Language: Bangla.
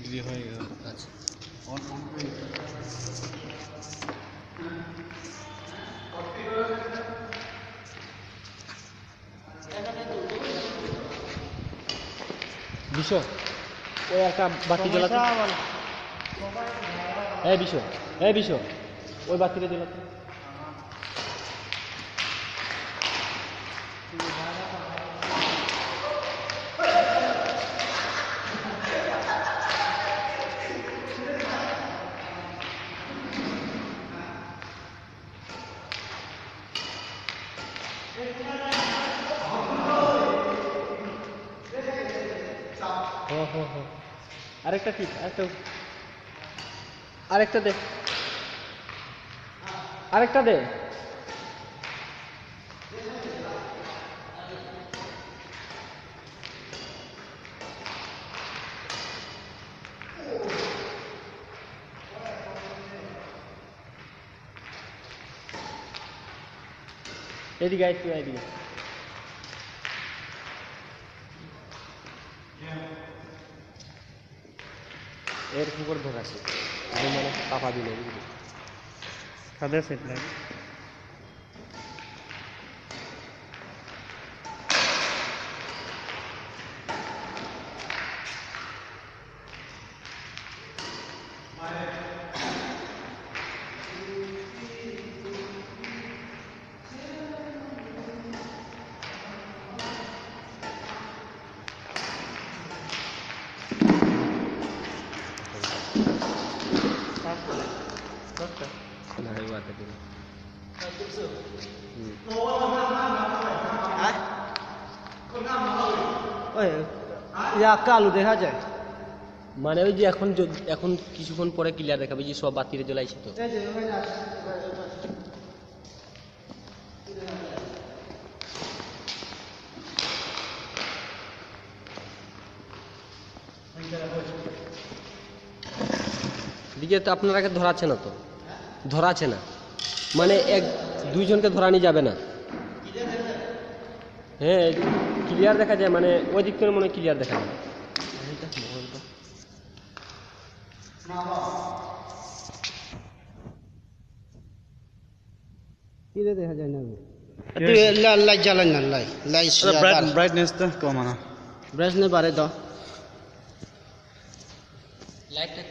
দিদি হয়ে গেল। আচ্ছা বিশ্ব ওই একটা বাতি জ্বালাতে। হ্যাঁ বিশ্ব ওই বাতিটা জ্বালাতে। হ্যাঁ আরেকটা ঠিক আরেকটা দে আরেকটা দে। এদিকে আয় তুই এদিকে। এরকম করে ধরে আছে মানে চাপা দিলে বুঝলি কাদের সেট লাগে। কালো দেখা যায় মানে ওই যে এখন কিছুক্ষণ পরে ক্লিয়ার দেখাবে যে সব বাতিরে জ্বলাইছে তো। দিকে তো আপনার আগে ধরাচ্ছে না তো, ধরাচ্ছে না মানে দুইজনকে ধরানি যাবে না। হ্যাঁ ক্লিয়ার দেখা যায় মানে ওই দিক থেকে মনে ক্লিয়ার দেখা যায়। দেখা যায় না লাইট জ্বালাই না লাইট ব্রাইটনেসটা কমানো। ব্রাইটনেস বাড়াই দাও। লাইটটা